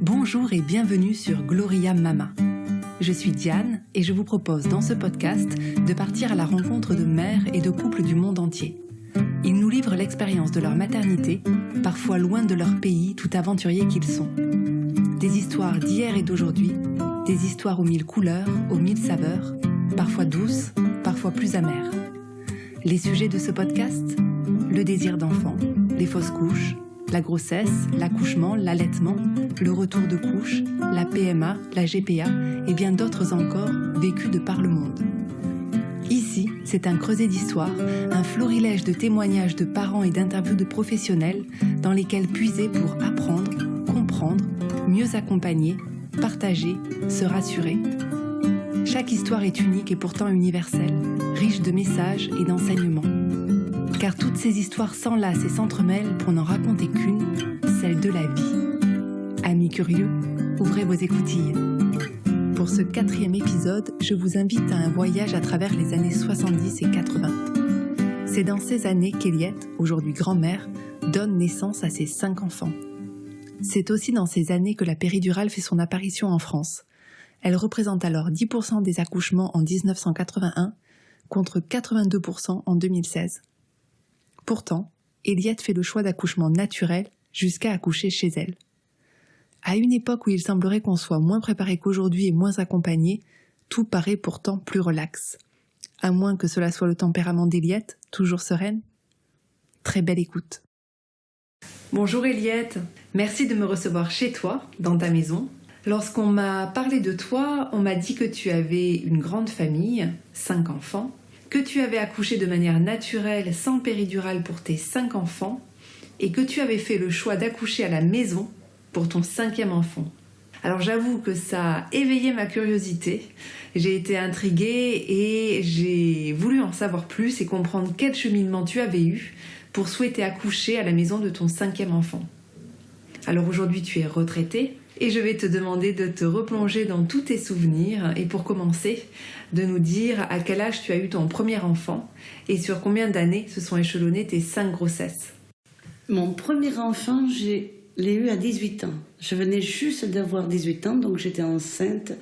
Bonjour et bienvenue sur Gloria Mama. Je suis Diane et je vous propose dans ce podcast de partir à la rencontre de mères et de couples du monde entier. Ils nous livrent l'expérience de leur maternité, parfois loin de leur pays tout aventuriers qu'ils sont. Des histoires d'hier et d'aujourd'hui, des histoires aux mille couleurs, aux mille saveurs, parfois douces, parfois plus amères. Les sujets de ce podcast ? Le désir d'enfant, les fausses couches, la grossesse, l'accouchement, l'allaitement, le retour de couche, la PMA, la GPA et bien d'autres encore vécus de par le monde. Ici, c'est un creuset d'histoires, un florilège de témoignages de parents et d'interviews de professionnels dans lesquels puiser pour apprendre, comprendre, mieux accompagner, partager, se rassurer. Chaque histoire est unique et pourtant universelle, riche de messages et d'enseignements. Car toutes ces histoires s'enlacent et s'entremêlent pour n'en raconter qu'une, celle de la vie. Amis curieux, ouvrez vos écoutilles. Pour ce 4e épisode, je vous invite à un voyage à travers les années 70 et 80. C'est dans ces années qu'Eliette, aujourd'hui grand-mère, donne naissance à ses 5 enfants. C'est aussi dans ces années que la péridurale fait son apparition en France. Elle représente alors 10% des accouchements en 1981 contre 82% en 2016. Pourtant, Eliette fait le choix d'accouchement naturel jusqu'à accoucher chez elle. À une époque où il semblerait qu'on soit moins préparé qu'aujourd'hui et moins accompagné, tout paraît pourtant plus relax. À moins que cela soit le tempérament d'Eliette, toujours sereine. Très belle écoute. Bonjour Eliette, merci de me recevoir chez toi, dans ta maison. Lorsqu'on m'a parlé de toi, on m'a dit que tu avais une grande famille, 5 enfants, que tu avais accouché de manière naturelle, sans péridurale pour tes 5 enfants, et que tu avais fait le choix d'accoucher à la maison pour ton 5e enfant. Alors j'avoue que ça a éveillé ma curiosité, j'ai été intriguée et j'ai voulu en savoir plus et comprendre quel cheminement tu avais eu pour souhaiter accoucher à la maison de ton 5e enfant. Alors aujourd'hui tu es retraitée, et je vais te demander de te replonger dans tous tes souvenirs et pour commencer, de nous dire à quel âge tu as eu ton premier enfant et sur combien d'années se sont échelonnées tes 5 grossesses. Mon premier enfant, je l'ai eu à 18 ans. Je venais juste d'avoir 18 ans, donc j'étais enceinte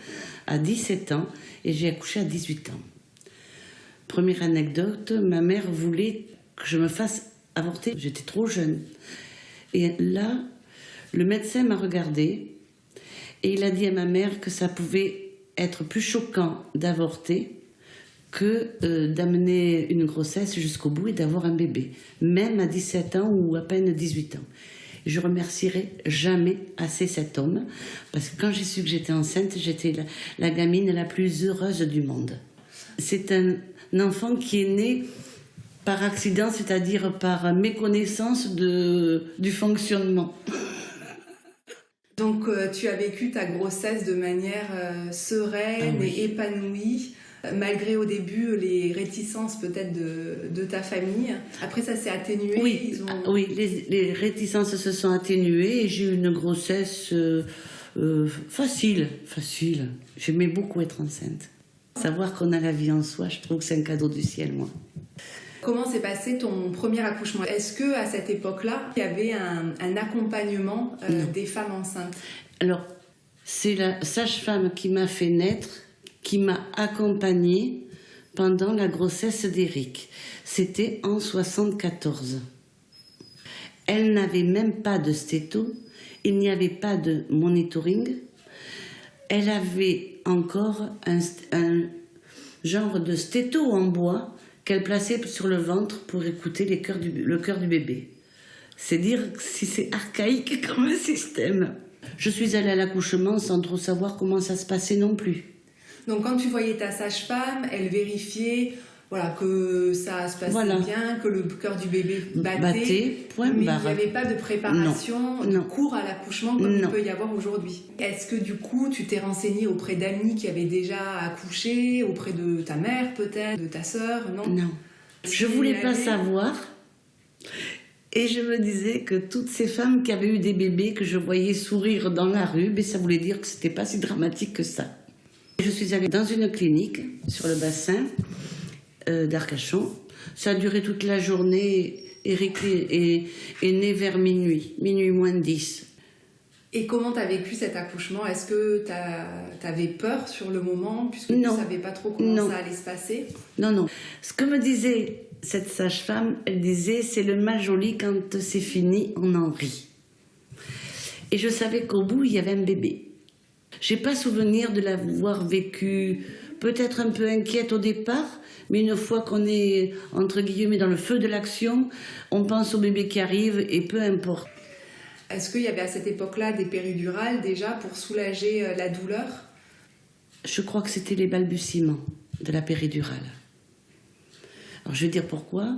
à 17 ans et j'ai accouché à 18 ans. Première anecdote, ma mère voulait que je me fasse avorter. J'étais trop jeune. Et là, le médecin m'a regardée. Et il a dit à ma mère que ça pouvait être plus choquant d'avorter que d'amener une grossesse jusqu'au bout et d'avoir un bébé, même à 17 ans ou à peine 18 ans. Je remercierai jamais assez cet homme, parce que quand j'ai su que j'étais enceinte, j'étais la gamine la plus heureuse du monde. C'est un enfant qui est né par accident, c'est-à-dire par méconnaissance du fonctionnement. Donc tu as vécu ta grossesse de manière sereine et épanouie, malgré au début les réticences peut-être de ta famille. Après ça s'est atténué. Oui, les réticences se sont atténuées et j'ai eu une grossesse facile. J'aimais beaucoup être enceinte. Savoir qu'on a la vie en soi, je trouve que c'est un cadeau du ciel, moi. Comment s'est passé ton premier accouchement ? Est-ce qu'à cette époque-là, il y avait un accompagnement des femmes enceintes ? Alors, c'est la sage-femme qui m'a fait naître, qui m'a accompagnée pendant la grossesse d'Éric. C'était en 1974. Elle n'avait même pas de stéto, il n'y avait pas de monitoring. Elle avait encore un genre de stéto en bois qu'elle plaçait sur le ventre pour écouter le cœur du bébé. C'est dire si c'est archaïque comme système. Je suis allée à l'accouchement sans trop savoir comment ça se passait non plus. Donc quand tu voyais ta sage-femme, elle vérifiait que ça se passait bien, que le cœur du bébé battait, point mais barre. il n'y avait pas de préparation, de cours à l'accouchement comme il peut y avoir aujourd'hui. Est-ce que du coup tu t'es renseignée auprès d'amis qui avaient déjà accouché, auprès de ta mère peut-être, de ta sœur, non ? Non. Je ne voulais pas savoir et je me disais que toutes ces femmes qui avaient eu des bébés que je voyais sourire dans la rue, ça voulait dire que ce n'était pas si dramatique que ça. Je suis allée dans une clinique sur le bassin d'Arcachon. Ça a duré toute la journée. Eric est né vers minuit moins 10. Et comment tu as vécu cet accouchement? Est-ce que tu avais peur sur le moment, puisque tu ne savais pas trop comment ça allait se passer? Non, non. Ce que me disait cette sage-femme, elle disait, c'est le mal joli, quand c'est fini, on en rit. Et je savais qu'au bout, il y avait un bébé. J'ai pas souvenir de l'avoir vécu, peut-être un peu inquiète au départ, mais une fois qu'on est, entre guillemets, dans le feu de l'action, on pense au bébé qui arrive et peu importe. Est-ce qu'il y avait à cette époque-là des péridurales déjà pour soulager la douleur? Je crois que c'était les balbutiements de la péridurale. Alors je vais dire pourquoi.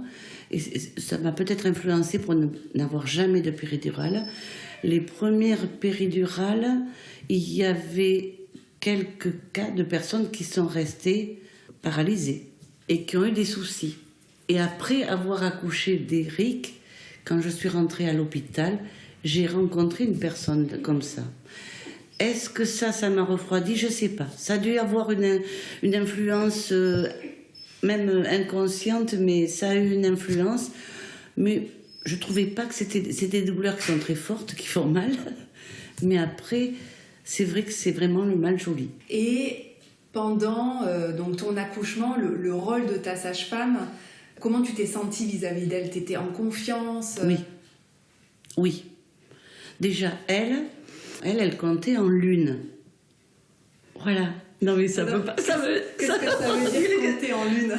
Et ça m'a peut-être influencé pour n'avoir jamais de péridurale. Les premières péridurales, il y avait quelques cas de personnes qui sont restées paralysées et qui ont eu des soucis. Et après avoir accouché d'Éric, quand je suis rentrée à l'hôpital, j'ai rencontré une personne comme ça. Est-ce que ça m'a refroidi? Je ne sais pas. Ça a dû avoir une influence, même inconsciente, mais ça a eu une influence. Mais je ne trouvais pas que c'était des douleurs qui sont très fortes, qui font mal. Mais après, c'est vrai que c'est vraiment le mal joli. Et pendant donc ton accouchement, le rôle de ta sage-femme, comment tu t'es sentie vis-à-vis d'elle? Tu étais en confiance? Oui. Déjà, elle comptait en lune. Voilà. Non, mais ça veut pas. Qu'est-ce que ça veut dire compter en lune?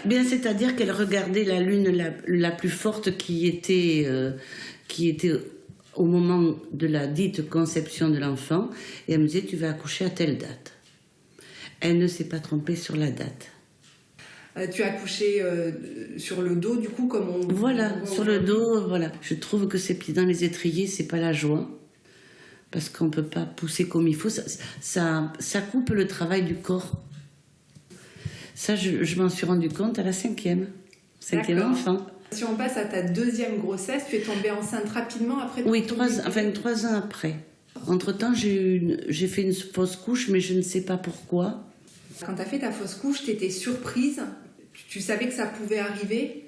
Bien, c'est-à-dire qu'elle regardait la lune la plus forte qui était au moment de la dite conception de l'enfant, et elle me disait, tu vas accoucher à telle date. Elle ne s'est pas trompée sur la date. Tu as accouché sur le dos, du coup, comme on... Voilà, sur le dos, voilà. Je trouve que ces pieds dans les étriers, c'est pas la joie, parce qu'on peut pas pousser comme il faut. Ça coupe le travail du corps. Ça, je m'en suis rendu compte à la cinquième enfant. Si on passe à ta deuxième grossesse, tu es tombée enceinte rapidement après? Oui, 3 ans après. Entre-temps, j'ai fait une fausse couche, mais je ne sais pas pourquoi. Quand tu as fait ta fausse couche, tu étais surprise? Tu savais que ça pouvait arriver?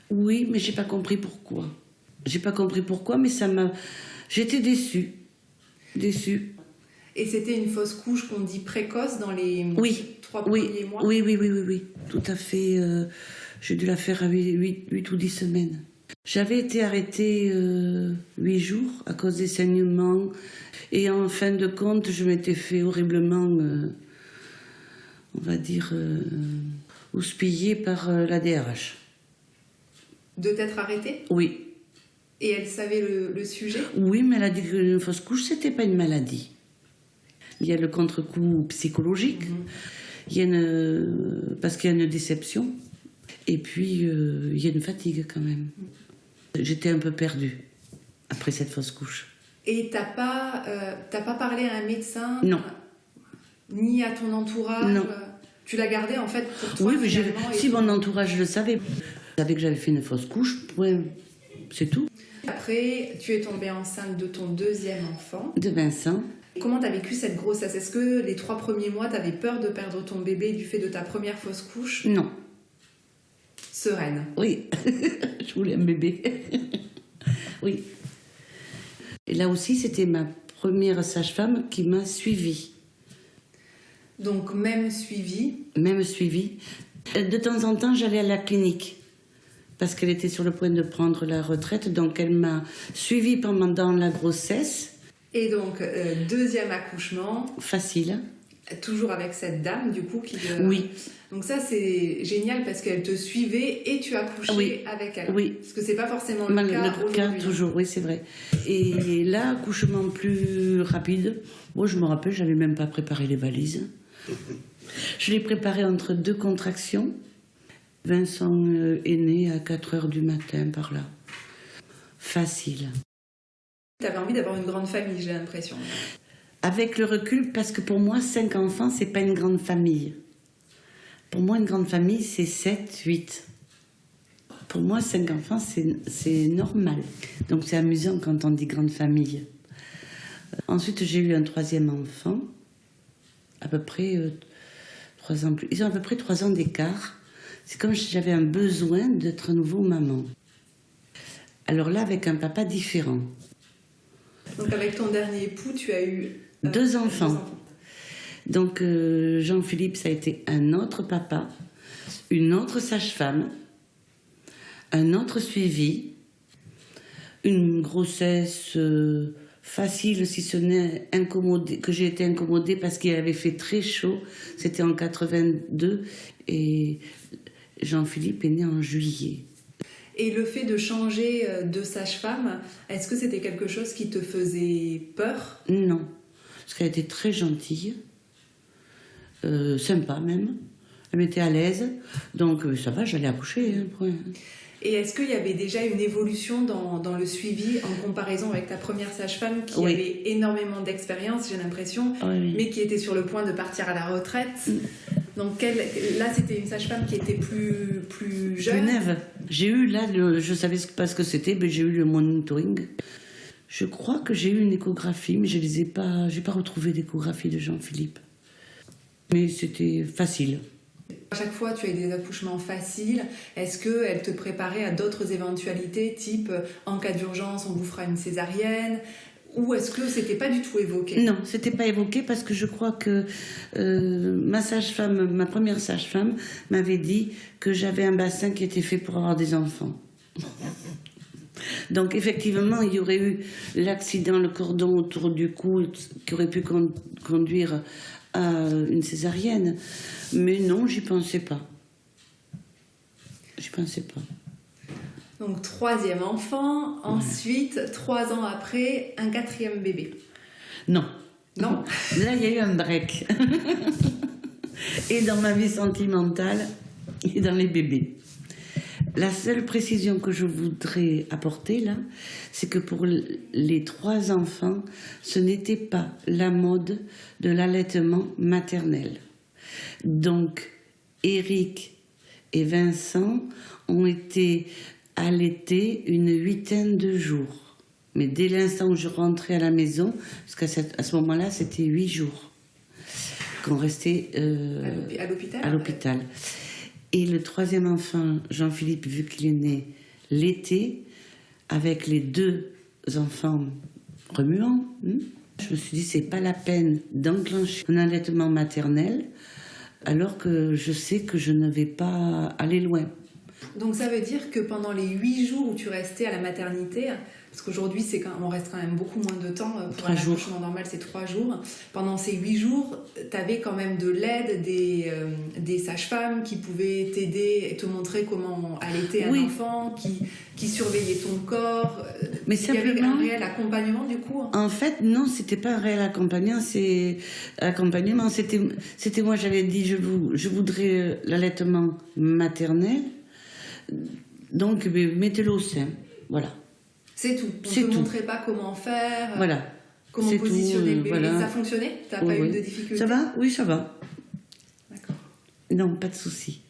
Oui, mais j'ai pas compris pourquoi. J'ai pas compris pourquoi, mais j'étais déçue. Déçue. Et c'était une fausse couche qu'on dit précoce dans les 3 premiers mois? Oui, tout à fait. J'ai dû la faire à 8 ou 10 semaines. J'avais été arrêtée 8 jours à cause des saignements. Et en fin de compte, je m'étais fait horriblement, on va dire, houspiller par la DRH. De t'être arrêtée? Oui. Et elle savait le sujet? Oui, mais elle a dit qu'une fausse couche, c'était pas une maladie. Il y a le contre-coup psychologique, parce qu'il y a une déception, et puis il y a une fatigue quand même. J'étais un peu perdue après cette fausse couche. Et t'as pas parlé à un médecin? Non. Ni à ton entourage? Non. Tu l'as gardé en fait pour toi? Oui, mais si mon entourage le savait. Je savais que j'avais fait une fausse couche, point. C'est tout. Après, tu es tombée enceinte de ton deuxième enfant. De Vincent. Comment tu as vécu cette grossesse? Est-ce que les 3 premiers mois, tu avais peur de perdre ton bébé du fait de ta première fausse couche? Non. Sereine? Oui. Je voulais un bébé. Oui. Et là aussi, c'était ma première sage-femme qui m'a suivie. Donc, même suivie? Même suivie. De temps en temps, j'allais à la clinique parce qu'elle était sur le point de prendre la retraite. Donc, elle m'a suivie pendant la grossesse. Et donc, deuxième accouchement. Facile. Toujours avec cette dame, du coup, qui... Oui. Donc ça, c'est génial parce qu'elle te suivait et tu as accouché avec elle. Oui. Parce que c'est pas forcément le cas toujours, oui, c'est vrai. Et là, accouchement plus rapide. Moi, je me rappelle, j'avais même pas préparé les valises. Je l'ai préparé entre 2 contractions. Vincent est né à 4h du matin, par là. Facile. Tu avais envie d'avoir une grande famille, j'ai l'impression. Avec le recul, parce que pour moi, 5 enfants, c'est pas une grande famille. Pour moi, une grande famille, c'est 7, 8. Pour moi, 5 enfants, c'est normal. Donc c'est amusant quand on dit grande famille. Ensuite, j'ai eu un 3e enfant, à peu près 3 ans plus. Ils ont à peu près 3 ans d'écart. C'est comme si j'avais un besoin d'être à nouveau maman. Alors là, avec un papa différent. Donc avec ton dernier époux, tu as eu deux enfants. Donc Jean-Philippe, ça a été un autre papa, une autre sage-femme, un autre suivi, une grossesse facile, si ce n'est incommodée, que j'ai été incommodée parce qu'il avait fait très chaud. C'était en 82 et Jean-Philippe est né en juillet. Et le fait de changer de sage-femme, est-ce que c'était quelque chose qui te faisait peur? Non, parce qu'elle était très gentille, sympa même. Elle m'était à l'aise, donc ça va, j'allais accoucher. Hein. Et est-ce qu'il y avait déjà une évolution dans le suivi en comparaison avec ta première sage-femme qui avait énormément d'expérience, j'ai l'impression, mais qui était sur le point de partir à la retraite? Donc là, c'était une sage-femme qui était plus jeune. Plus neuve. J'ai eu là, je savais pas ce que c'était, mais j'ai eu le monitoring. Je crois que j'ai eu une échographie, mais je n'ai pas retrouvé d'échographie de Jean-Philippe. Mais c'était facile. À chaque fois, tu as eu des accouchements faciles. Est-ce qu'elle te préparait à d'autres éventualités, type en cas d'urgence, on vous fera une césarienne? Ou est-ce que c'était pas du tout évoqué? Non, c'était pas évoqué parce que je crois que ma première sage-femme m'avait dit que j'avais un bassin qui était fait pour avoir des enfants. Donc effectivement, il y aurait eu l'accident, le cordon autour du cou qui aurait pu conduire à une césarienne. Mais non, j'y pensais pas. J'y pensais pas. Donc, 3e enfant, ensuite, 3 ans après, un 4e bébé. Non. Non. Là, il y a eu un break. Et dans ma vie sentimentale, et dans les bébés. La seule précision que je voudrais apporter, là, c'est que pour les 3 enfants, ce n'était pas la mode de l'allaitement maternel. Donc, Eric et Vincent ont été allaités une 8aine de jours. Mais dès l'instant où je rentrais à la maison, parce qu'à ce moment-là, c'était 8 jours qu'on restait à l'hôpital. Et le 3e enfant, Jean-Philippe, vu qu'il est né l'été, avec les 2 enfants remuants, je me suis dit, c'est pas la peine d'enclencher un allaitement maternel, alors que je sais que je ne vais pas aller loin. Donc ça veut dire que pendant les 8 jours où tu restais à la maternité, parce qu'aujourd'hui on reste quand même beaucoup moins de temps, pour un accouchement normal c'est 3 jours, pendant ces 8 jours, tu avais quand même de l'aide des sages-femmes qui pouvaient t'aider et te montrer comment allaiter un enfant, qui surveillaient ton corps. Mais il y avait un réel accompagnement du coup? En fait, non, c'était pas un réel accompagnement, c'était moi, j'avais dit je voudrais l'allaitement maternel, donc mettez-le au sein, voilà. C'est tout. On ne te montrait pas comment faire, comment positionner le bébé. Et ça fonctionnait? Tu n'as pas eu de difficultés? Ça va? Oui, ça va. D'accord. Non, pas de souci.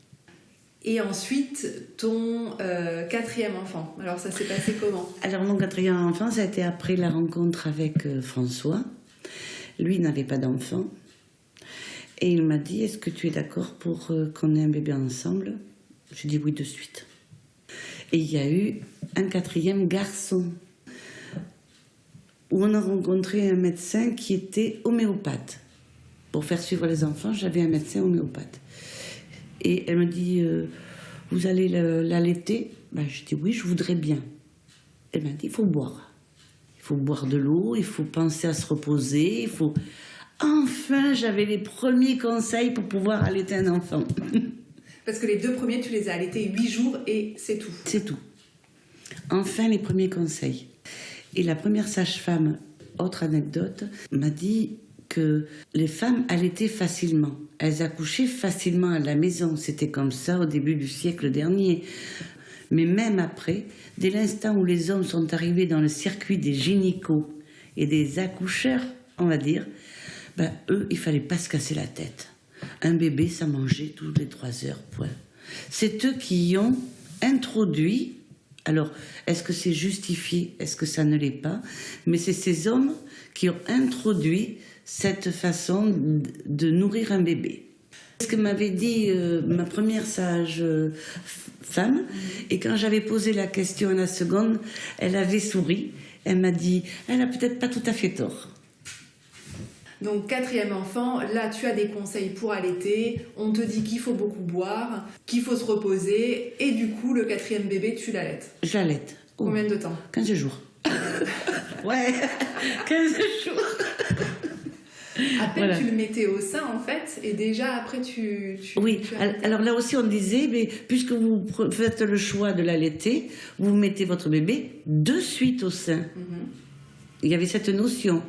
Et ensuite, ton 4e enfant. Alors, ça s'est passé comment? Alors, mon 4e enfant, ça a été après la rencontre avec François. Lui n'avait pas d'enfant. Et il m'a dit, est-ce que tu es d'accord pour qu'on ait un bébé ensemble? J'ai dit oui de suite. Et il y a eu un 4e garçon, où on a rencontré un médecin qui était homéopathe. Pour faire suivre les enfants, j'avais un médecin homéopathe. Et elle me dit, vous allez l'allaiter? Je dis oui, je voudrais bien. Elle m'a dit, il faut boire. Il faut boire de l'eau, il faut penser à se reposer, il faut... Enfin, j'avais les premiers conseils pour pouvoir allaiter un enfant. Parce que les 2 premiers, tu les as allaités 8 jours et c'est tout. C'est tout. Enfin, les premiers conseils. Et la première sage-femme, autre anecdote, m'a dit que les femmes allaitaient facilement. Elles accouchaient facilement à la maison. C'était comme ça au début du siècle dernier. Mais même après, dès l'instant où les hommes sont arrivés dans le circuit des gynécos et des accoucheurs, on va dire, eux, il fallait pas se casser la tête. Un bébé, ça mangeait toutes les 3 heures, point. C'est eux qui ont introduit, alors est-ce que c'est justifié, est-ce que ça ne l'est pas, mais c'est ces hommes qui ont introduit cette façon de nourrir un bébé. C'est ce que m'avait dit ma première sage femme, et quand j'avais posé la question à la seconde, elle avait souri, Elle m'a dit, elle a peut-être pas tout à fait tort. Donc 4e enfant, là tu as des conseils pour allaiter, on te dit qu'il faut beaucoup boire, qu'il faut se reposer, et du coup le 4e bébé tu l'allaites. Je l'allaite. Oh. Combien de temps? 15 jours. Ouais, 15 jours. À peine Voilà. tu le mettais au sein en fait, et déjà après tu Oui, tu allaitais. alors là aussi on disait, mais puisque vous faites le choix de l'allaiter, vous mettez votre bébé de suite au sein. Mhm. Il y avait cette notion.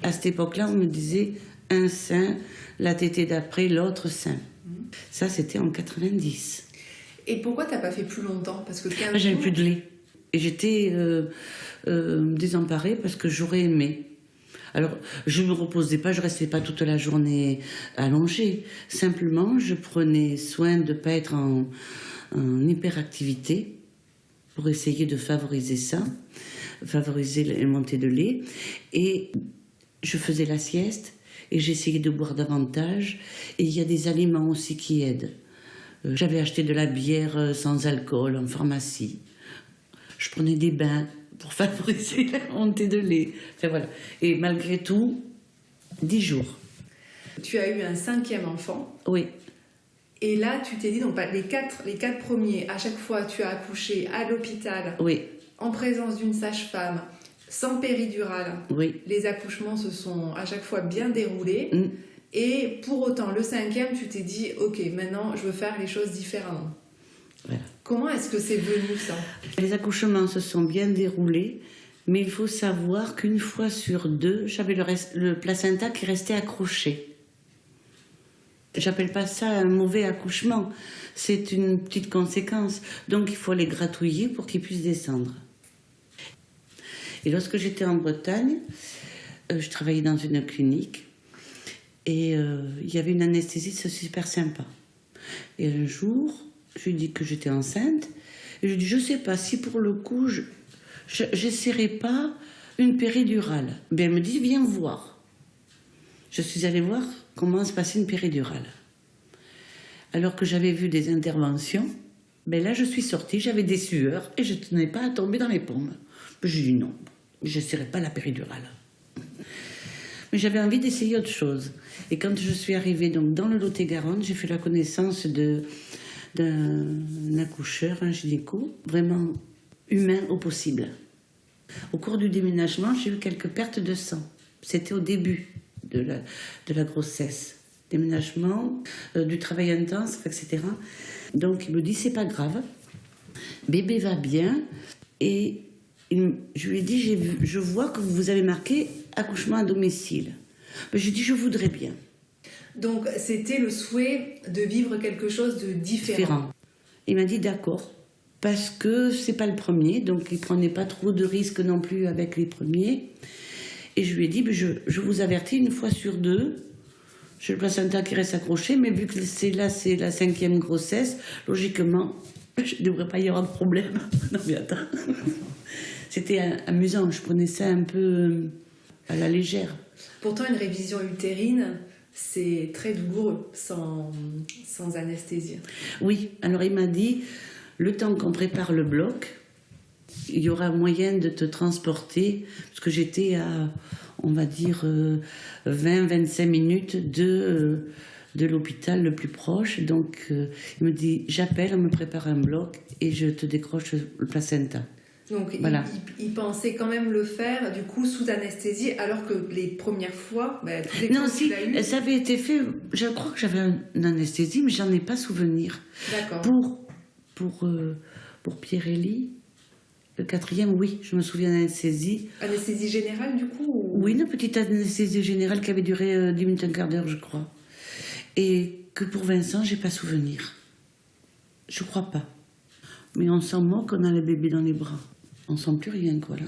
À cette époque-là, on me disait un sein, la tétée d'après, l'autre sein. Ça, c'était en 90. Et pourquoi t'as pas fait plus longtemps? Parce que 15 J'avais jours, plus de lait. Et j'étais désemparée parce que j'aurais aimé. Alors, je ne me reposais pas, je ne restais pas toute la journée allongée. Simplement, je prenais soin de ne pas être en hyperactivité pour essayer de favoriser ça, favoriser la montée de lait. Et je faisais la sieste et j'essayais de boire davantage. Et il y a des aliments aussi qui aident. J'avais acheté de la bière sans alcool en pharmacie. Je prenais des bains pour favoriser la montée de lait. Enfin, voilà. Et malgré tout, 10 jours. tu as eu un 5e enfant. Oui, Et là, tu t'es dit, donc les quatre premiers, à chaque fois, tu as accouché à l'hôpital, oui, en présence d'une sage-femme, sans péridurale. oui. Les accouchements se sont à chaque fois bien déroulés. Mm. Et pour autant, le 5e, tu t'es dit, ok, maintenant, je veux faire les choses différemment. Voilà. Comment est-ce que c'est venu, ça? Les accouchements se sont bien déroulés, mais il faut savoir qu'une fois sur 2, j'avais le placenta qui restait accroché. J'appelle pas ça un mauvais accouchement, c'est une petite conséquence. Donc il faut les gratouiller pour qu'ils puissent descendre. Et lorsque j'étais en Bretagne, je travaillais dans une clinique et il y avait une anesthésiste super sympa. Et un jour, je lui dis que j'étais enceinte et je lui dis, je sais pas si pour le coup, j'essaierai pas une péridurale. Ben, elle me dit, viens voir. Je suis allée voir comment se passait une péridurale. Alors que j'avais vu des interventions, ben là je suis sortie, j'avais des sueurs et je ne tenais pas à tomber dans les pommes. J'ai dit non, je n'essaierai pas la péridurale. Mais j'avais envie d'essayer autre chose. Et quand je suis arrivée donc, dans le Lot-et-Garonne, j'ai fait la connaissance d'un accoucheur, un gynéco, vraiment humain au possible. Au cours du déménagement, j'ai eu quelques pertes de sang. C'était au début de la grossesse. Déménagement, du travail intense, etc. Donc il me dit, c'est pas grave, bébé va bien. Et je lui ai dit, je vois que vous avez marqué accouchement à domicile. Je lui ai dit, je voudrais bien. Donc, c'était le souhait de vivre quelque chose de différent. Il m'a dit, d'accord, parce que c'est pas le premier, donc il prenait pas trop de risques non plus avec les premiers. Et je lui ai dit, je vous avertis, une fois sur 2, j'ai le placenta qui reste accroché, mais vu que c'est la 5e grossesse, logiquement, je ne devrais pas y avoir de problème. Non mais attends. C'était amusant, je prenais ça un peu à la légère. Pourtant, une révision utérine, c'est très douloureux, sans anesthésie. Oui, alors il m'a dit, le temps qu'on prépare le bloc, il y aura moyen de te transporter, parce que j'étais à, on va dire, 20-25 minutes de l'hôpital le plus proche. Donc il me dit, j'appelle, on me prépare un bloc et je te décroche le placenta. Donc voilà. il pensait quand même le faire, du coup, sous anesthésie, alors que les premières fois, toutes les Non, fois si, qu'il a eu... ça avait été fait, je crois que j'avais une anesthésie, mais j'en ai pas souvenir. D'accord. Pour Pierre-Élie, le 4e, oui, je me souviens d'anesthésie. Anesthésie générale, du coup ou... Oui, une petite anesthésie générale qui avait duré 10 minutes, un quart d'heure, je crois. Et que pour Vincent, j'ai pas souvenir. Je crois pas. Mais on sent moque qu'on a le bébé dans les bras. On sent plus rien, quoi, là.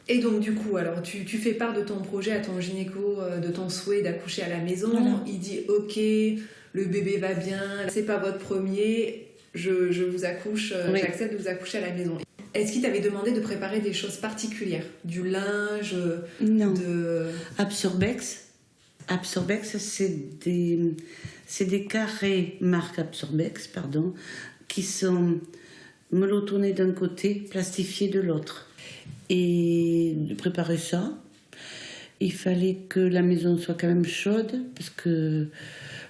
Et donc, du coup, alors, tu fais part de ton projet à ton gynéco, de ton souhait d'accoucher à la maison. Voilà. Il dit, ok, le bébé va bien, c'est pas votre premier, je vous accouche, Oui. j'accepte de vous accoucher à la maison. Est-ce qu'il t'avait demandé de préparer des choses particulières? Du linge? Non. De... Absorbex, c'est des carrés marque Absorbex, pardon, qui sont melotonnés d'un côté, plastifiés de l'autre. Et de préparer ça, il fallait que la maison soit quand même chaude, parce que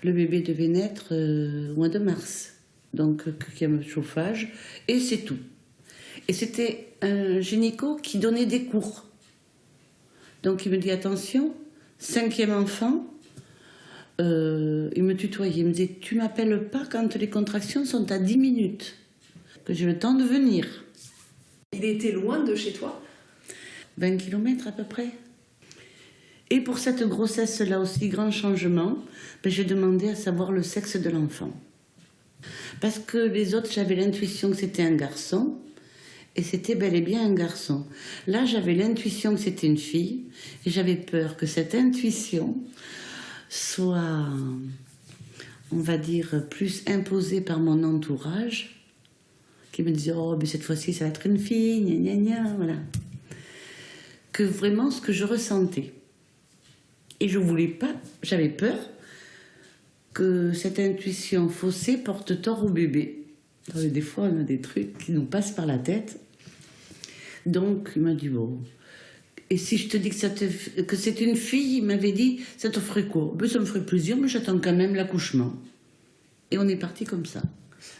le bébé devait naître au mois de mars. Donc, qu'il y ait un chauffage, et c'est tout. Et c'était un gynéco qui donnait des cours. Donc, il me dit, attention, 5e enfant, il me tutoyait. Il me disait, tu m'appelles pas quand les contractions sont à 10 minutes, que j'ai le temps de venir. Il était loin de chez toi? 20 km à peu près. Et pour cette grossesse-là aussi, grand changement, j'ai demandé à savoir le sexe de l'enfant. Parce que les autres, j'avais l'intuition que c'était un garçon, et c'était bel et bien un garçon. Là, j'avais l'intuition que c'était une fille, et j'avais peur que cette intuition soit, on va dire, plus imposée par mon entourage, qui me disait, oh, mais cette fois-ci, ça va être une fille, gna gna gna, voilà. Que vraiment ce que je ressentais. Et je voulais pas, j'avais peur que cette intuition faussée porte tort au bébé. Des fois, on a des trucs qui nous passent par la tête. Donc, il m'a dit, bon, et si je te dis que c'est une fille, il m'avait dit, ça te ferait quoi? Ben, ça me ferait plaisir, mais j'attends quand même l'accouchement. Et on est parti comme ça.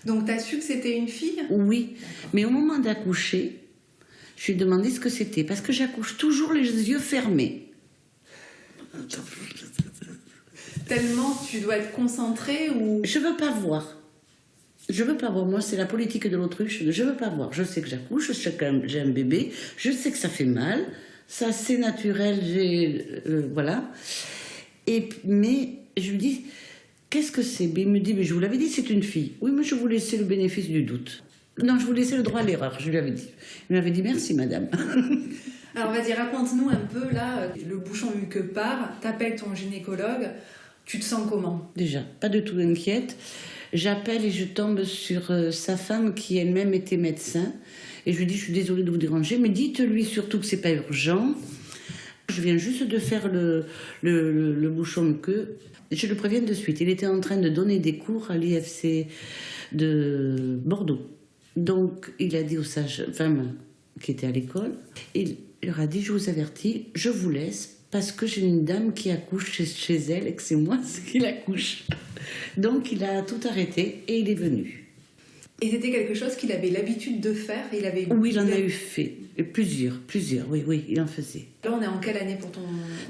Donc, tu as su que c'était une fille? Oui, mais au moment d'accoucher, je lui ai demandé ce que c'était, parce que j'accouche toujours les yeux fermés. Tellement tu dois être concentrée ou... Je veux pas voir. Je veux pas voir. Moi, c'est la politique de l'autruche. Je veux pas voir. Je sais que j'accouche, je sais que j'ai un bébé, je sais que ça fait mal, ça c'est naturel, voilà. Mais je lui dis, qu'est-ce que c'est? Il me dit, mais je vous l'avais dit, c'est une fille. Oui, mais je vous laissais le bénéfice du doute. Non, je vous laissais le droit à l'erreur, je lui avais dit. Il m'avait dit, merci madame. Alors vas-y, raconte-nous un peu, là, le bouchon eu que part, t'appelles ton gynécologue, tu te sens comment? Déjà, pas du tout inquiète. J'appelle et je tombe sur sa femme qui elle-même était médecin. Et je lui dis, je suis désolée de vous déranger, mais dites-lui surtout que c'est pas urgent. Je viens juste de faire le bouchon de queue. Je le préviens de suite. Il était en train de donner des cours à l'IFC de Bordeaux. Donc, il a dit aux sages-femmes qui étaient à l'école, il leur a dit, je vous avertis, je vous laisse, parce que j'ai une dame qui accouche chez elle et que c'est moi qui l'accouche. Donc, il a tout arrêté et il est venu. Et c'était quelque chose qu'il avait l'habitude de faire? Oui, il en a eu fait. Et plusieurs, oui, il en faisait. Là, on est en quelle année pour ton...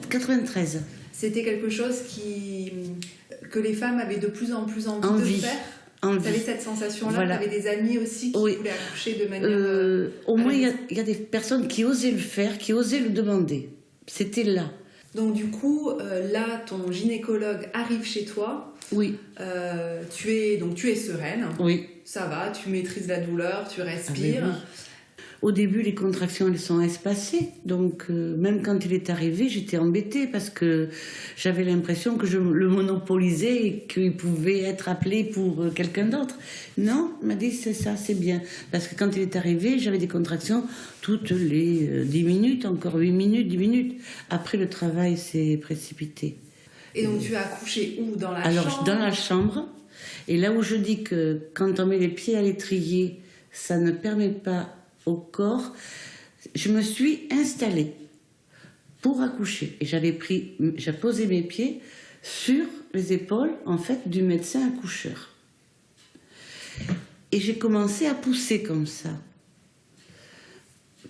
93. C'était quelque chose que les femmes avaient de plus en plus envie de faire? Tu avais cette sensation-là, voilà. Tu avais des amis aussi qui voulaient accoucher de manière... au moins, il y a des personnes qui osaient le faire, qui osaient le demander. C'était là. Donc du coup, là, ton gynécologue arrive chez toi. Oui. Tu es sereine. Oui. Ça va, tu maîtrises la douleur, tu respires. Ah, oui. Au début, les contractions, elles sont espacées. Donc, même quand il est arrivé, j'étais embêtée parce que j'avais l'impression que je le monopolisais et qu'il pouvait être appelé pour quelqu'un d'autre. Non, il m'a dit, c'est ça, c'est bien. Parce que quand il est arrivé, j'avais des contractions toutes les 10 minutes, encore 8 minutes, 10 minutes. Après, le travail s'est précipité. Et donc, tu as accouché où? Dans la chambre? Alors, dans la chambre. Et là où je dis que quand on met les pieds à l'étrier, ça ne permet pas au corps, je me suis installée pour accoucher. Et j'ai posé mes pieds sur les épaules, en fait, du médecin accoucheur. Et j'ai commencé à pousser comme ça.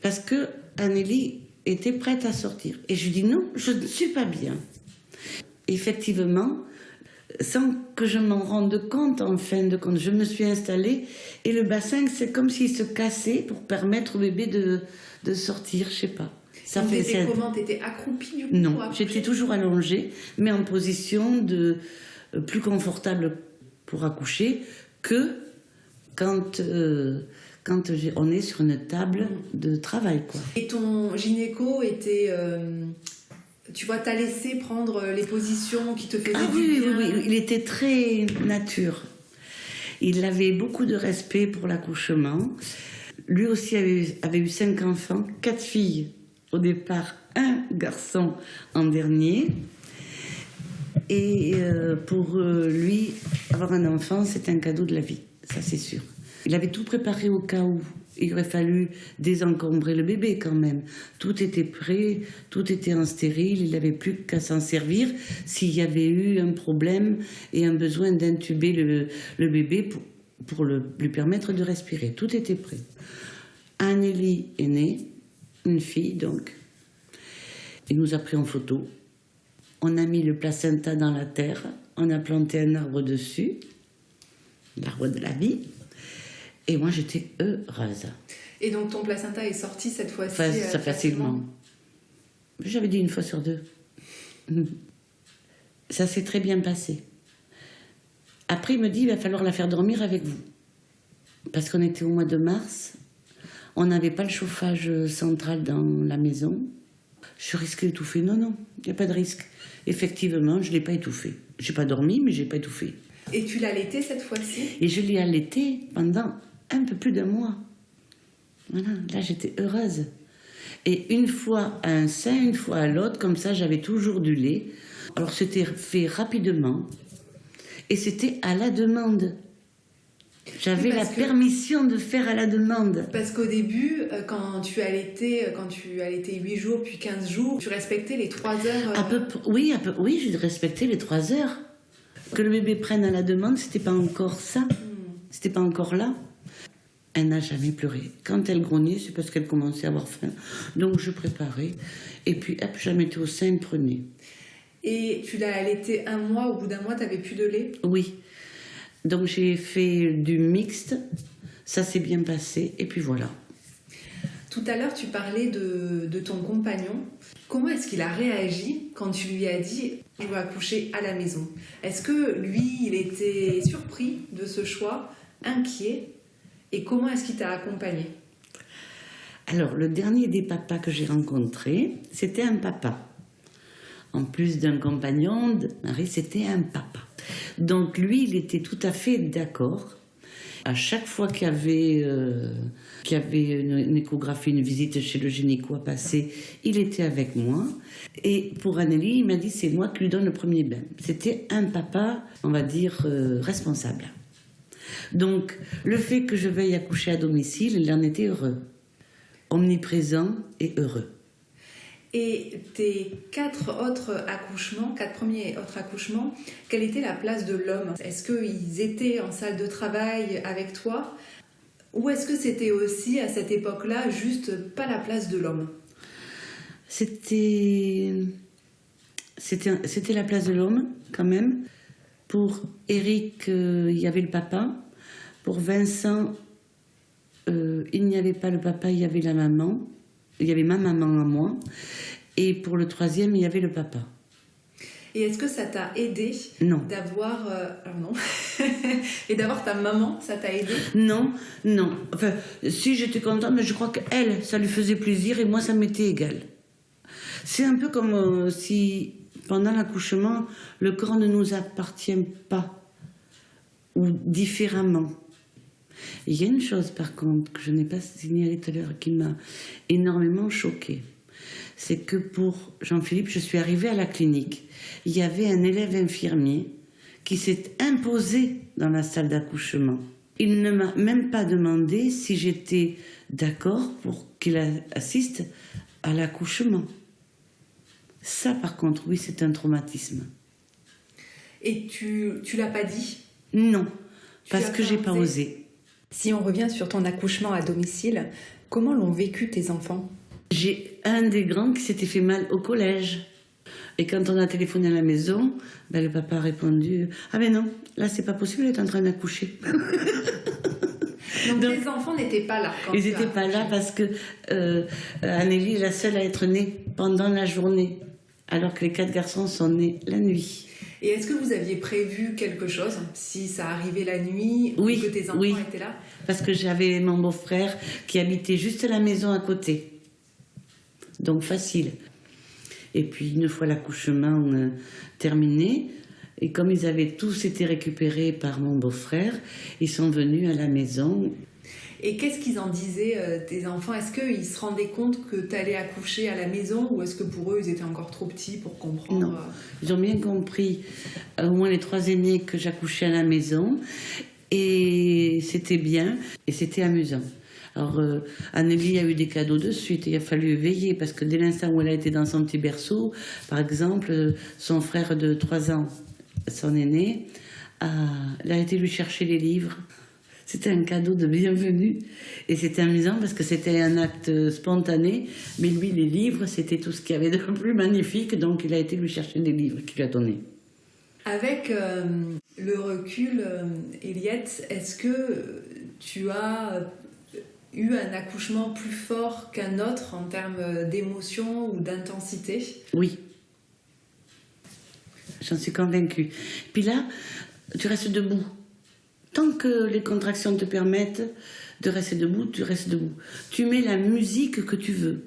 Parce que Annélie était prête à sortir. Et je lui dis non, je ne suis pas bien. Effectivement, sans que je m'en rende compte, en fin de compte, je me suis installée et le bassin, c'est comme s'il se cassait pour permettre au bébé de sortir, je sais pas. Ça fait comment? T'étais accroupie du coup? Non, j'étais toujours allongée, mais en position plus confortable pour accoucher que quand on est sur une table de travail, quoi. Et ton gynéco était... tu vois, t'as laissé prendre les positions qui te faisaient du bien. Oui, il était très nature. Il avait beaucoup de respect pour l'accouchement. Lui aussi avait eu 5 enfants, 4 filles au départ, 1 garçon en dernier. Et pour lui, avoir un enfant, c'est un cadeau de la vie, ça c'est sûr. Il avait tout préparé au cas où. Il aurait fallu désencombrer le bébé quand même. Tout était prêt, tout était en stérile, il n'avait plus qu'à s'en servir s'il y avait eu un problème et un besoin d'intuber le bébé pour lui permettre de respirer. Tout était prêt. Annélie est née, une fille donc. Il nous a pris en photo. On a mis le placenta dans la terre, on a planté un arbre dessus, l'arbre de la vie. Et moi, j'étais heureuse. Et donc, ton placenta est sorti cette fois-ci facilement. J'avais dit 1 fois sur 2. Ça s'est très bien passé. Après, il me dit, il va falloir la faire dormir avec vous. Parce qu'on était au mois de mars. On n'avait pas le chauffage central dans la maison. Je risquais d'étouffer. Non, il n'y a pas de risque. Effectivement, je ne l'ai pas étouffé. Je n'ai pas dormi, mais je n'ai pas étouffé. Et tu l'as allaité cette fois-ci? Et je l'ai allaité pendant un peu plus d'1 mois. Voilà, là j'étais heureuse. Et une fois à un sein, une fois à l'autre, comme ça j'avais toujours du lait. Alors c'était fait rapidement et c'était à la demande. J'avais la permission de faire à la demande. Parce qu'au début, quand tu allaitais 8 jours puis 15 jours, tu respectais les 3 heures Oui, j'ai respecté les 3 heures. Que le bébé prenne à la demande, c'était pas encore ça. C'était pas encore là. Elle n'a jamais pleuré. Quand elle grognait, c'est parce qu'elle commençait à avoir faim. Donc je préparais. Et puis, hop, je la mettais au sein, elle prenait. Et tu l'as allaité 1 mois, au bout d'1 mois, tu n'avais plus de lait? Oui. Donc j'ai fait du mixte. Ça s'est bien passé. Et puis voilà. Tout à l'heure, tu parlais de ton compagnon. Comment est-ce qu'il a réagi quand tu lui as dit « je veux accoucher à la maison » Est-ce que lui, il était surpris de ce choix, inquiet? Et comment est-ce qu'il t'a accompagné? Alors, le dernier des papas que j'ai rencontré, c'était un papa. En plus d'un compagnon, de Marie, c'était un papa. Donc lui, il était tout à fait d'accord. À chaque fois qu'il y avait une échographie, une visite chez le gynéco à passer, il était avec moi. Et pour Annélie, il m'a dit, c'est moi qui lui donne le premier bain. C'était un papa, on va dire, responsable. Donc, le fait que je veuille accoucher à domicile, il en était heureux. Omniprésent et heureux. Et tes 4 premiers autres accouchements, quelle était la place de l'homme? Est-ce qu'ils étaient en salle de travail avec toi? Ou est-ce que c'était aussi, à cette époque-là, juste pas la place de l'homme? C'était la place de l'homme, quand même. Pour Eric, il y avait le papa. Pour Vincent, il n'y avait pas le papa, il y avait la maman. Il y avait ma maman à moi. Et pour le 3e, il y avait le papa. Et est-ce que ça t'a aidé d'avoir... alors non. Et d'avoir ta maman, ça t'a aidé? Non. Enfin, si j'étais contente, mais je crois qu'elle, ça lui faisait plaisir et moi, ça m'était égal. C'est un peu comme si, pendant l'accouchement, le corps ne nous appartient pas. Ou différemment. Il y a une chose, par contre, que je n'ai pas signalée tout à l'heure, qui m'a énormément choquée. C'est que pour Jean-Philippe, je suis arrivée à la clinique. Il y avait un élève infirmier qui s'est imposé dans la salle d'accouchement. Il ne m'a même pas demandé si j'étais d'accord pour qu'il assiste à l'accouchement. Ça, par contre, oui, c'est un traumatisme. Et tu l'as pas dit? Non, parce que j'ai pas osé. Si on revient sur ton accouchement à domicile, comment l'ont vécu tes enfants? J'ai un des grands qui s'était fait mal au collège. Et quand on a téléphoné à la maison, le papa a répondu « Ah ben non, là c'est pas possible, elle est en train d'accoucher. » Donc tes enfants n'étaient pas là quand ils n'étaient pas là parce que Annélie est la seule à être née pendant la journée, alors que les 4 garçons sont nés la nuit. Et est-ce que vous aviez prévu quelque chose, si ça arrivait la nuit, ou que tes enfants étaient là? Parce que j'avais mon beau-frère qui habitait juste à la maison à côté. Donc facile. Et puis une fois l'accouchement terminé, et comme ils avaient tous été récupérés par mon beau-frère, ils sont venus à la maison. Et qu'est-ce qu'ils en disaient, tes enfants? Est-ce qu'ils se rendaient compte que tu allais accoucher à la maison, ou est-ce que pour eux, ils étaient encore trop petits pour comprendre? Non, ils ont bien compris, au moins les 3 aînés, que j'accouchais à la maison. Et c'était bien, et c'était amusant. Alors, Annélie a eu des cadeaux de suite. Il a fallu veiller parce que dès l'instant où elle a été dans son petit berceau, par exemple, son frère de 3 ans, son aîné, elle a été lui chercher les livres. C'était un cadeau de bienvenue. Et c'était amusant parce que c'était un acte spontané. Mais lui, les livres, c'était tout ce qu'il y avait de plus magnifique. Donc, il a été lui chercher des livres qu'il lui a donnés. Avec le recul, Eliette, est-ce que tu as eu un accouchement plus fort qu'un autre en termes d'émotion ou d'intensité ? Oui. J'en suis convaincue. Puis là, tu restes debout. Tant que les contractions te permettent de rester debout, tu restes debout. Tu mets la musique que tu veux.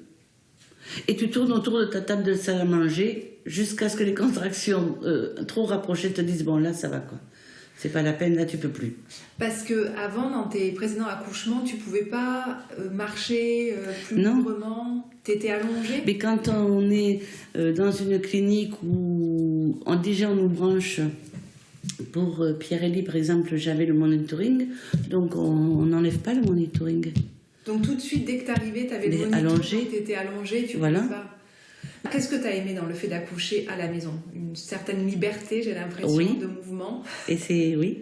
Et tu tournes autour de ta table de salle à manger jusqu'à ce que les contractions trop rapprochées te disent « bon, là, ça va, quoi. C'est pas la peine, là, tu peux plus. » Parce qu'avant, dans tes précédents accouchements, tu pouvais pas marcher plus librement, t'étais allongée. Mais quand on est dans une clinique où déjà on nous branche, pour Pierre-Élie, par exemple, j'avais le monitoring, donc on n'enlève pas le monitoring. Donc tout de suite, dès que t'arrivais, t'avais le monitoring, t'étais allongée, tu pouvais pas... Qu'est-ce que tu as aimé dans le fait d'accoucher à la maison ? Une certaine liberté, j'ai l'impression, de mouvement. Et oui.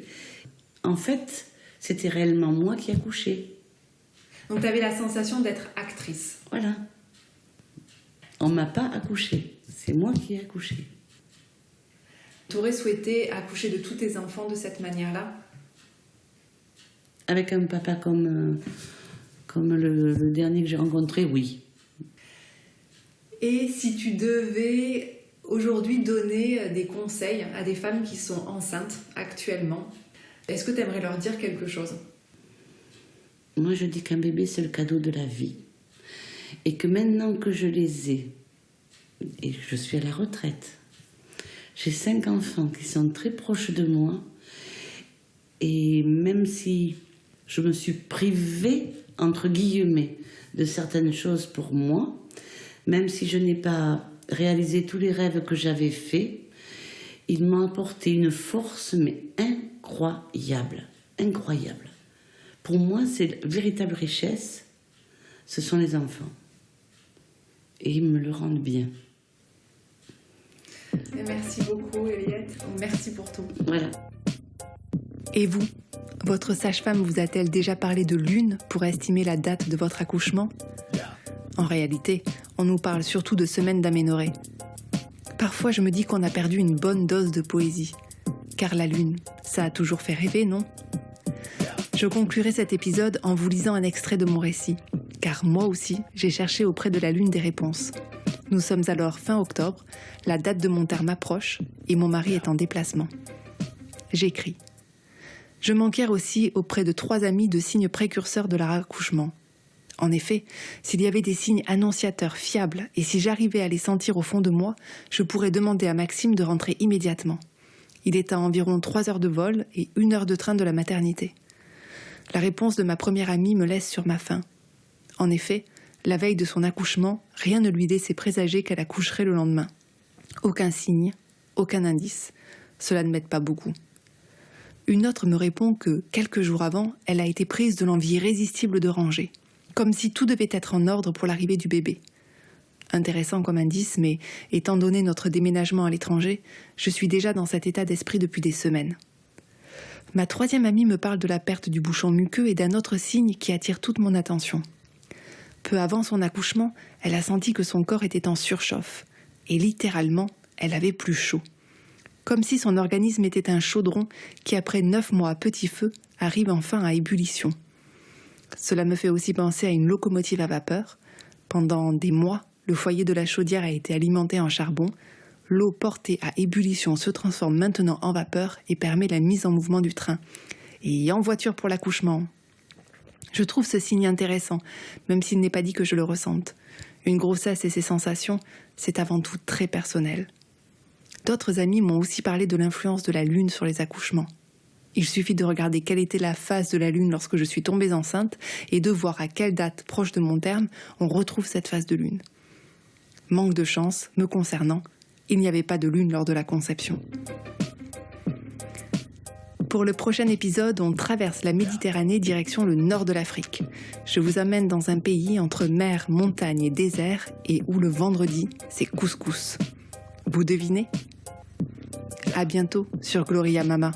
En fait, c'était réellement moi qui accouchais. Donc tu avais la sensation d'être actrice. Voilà. On ne m'a pas accouchée. C'est moi qui ai accouché. Tu aurais souhaité accoucher de tous tes enfants de cette manière-là ? Avec un papa comme le dernier que j'ai rencontré, oui. Et si tu devais aujourd'hui donner des conseils à des femmes qui sont enceintes actuellement, est-ce que tu aimerais leur dire quelque chose ? Moi, je dis qu'un bébé, c'est le cadeau de la vie. Et que maintenant que je les ai, et je suis à la retraite, j'ai 5 enfants qui sont très proches de moi. Et même si je me suis privée, entre guillemets, de certaines choses pour moi, même si je n'ai pas réalisé tous les rêves que j'avais faits, ils m'ont apporté une force, mais incroyable. Incroyable. Pour moi, c'est la véritable richesse, ce sont les enfants. Et ils me le rendent bien. Et merci beaucoup, Eliette. Merci pour tout. Voilà. Et vous, votre sage-femme vous a-t-elle déjà parlé de lune pour estimer la date de votre accouchement ? En réalité, on nous parle surtout de semaines d'aménorrhée. Parfois, je me dis qu'on a perdu une bonne dose de poésie. Car la lune, ça a toujours fait rêver, non ? Je conclurai cet épisode en vous lisant un extrait de mon récit. Car moi aussi, j'ai cherché auprès de la lune des réponses. Nous sommes alors fin octobre, la date de mon terme approche et mon mari est en déplacement. J'écris. Je m'enquière aussi auprès de 3 amis de signes précurseurs de leur accouchement. En effet, s'il y avait des signes annonciateurs fiables et si j'arrivais à les sentir au fond de moi, je pourrais demander à Maxime de rentrer immédiatement. Il est à environ 3 heures de vol et 1 heure de train de la maternité. La réponse de ma première amie me laisse sur ma faim. En effet, la veille de son accouchement, rien ne lui laissait présager qu'elle accoucherait le lendemain. Aucun signe, aucun indice. Cela ne m'aide pas beaucoup. Une autre me répond que, quelques jours avant, elle a été prise de l'envie irrésistible de ranger, comme si tout devait être en ordre pour l'arrivée du bébé. Intéressant comme indice, mais étant donné notre déménagement à l'étranger, je suis déjà dans cet état d'esprit depuis des semaines. Ma 3e amie me parle de la perte du bouchon muqueux et d'un autre signe qui attire toute mon attention. Peu avant son accouchement, elle a senti que son corps était en surchauffe. Et littéralement, elle avait plus chaud. Comme si son organisme était un chaudron qui, après 9 mois à petit feu, arrive enfin à ébullition. Cela me fait aussi penser à une locomotive à vapeur. Pendant des mois, le foyer de la chaudière a été alimenté en charbon. L'eau portée à ébullition se transforme maintenant en vapeur et permet la mise en mouvement du train. Et en voiture pour l'accouchement. Je trouve ce signe intéressant, même s'il n'est pas dit que je le ressente. Une grossesse et ses sensations, c'est avant tout très personnel. D'autres amis m'ont aussi parlé de l'influence de la lune sur les accouchements. Il suffit de regarder quelle était la phase de la lune lorsque je suis tombée enceinte et de voir à quelle date proche de mon terme on retrouve cette phase de lune. Manque de chance, me concernant, il n'y avait pas de lune lors de la conception. Pour le prochain épisode, on traverse la Méditerranée direction le nord de l'Afrique. Je vous amène dans un pays entre mer, montagne et désert et où le vendredi, c'est couscous. Vous devinez ? À bientôt sur Gloria Mama.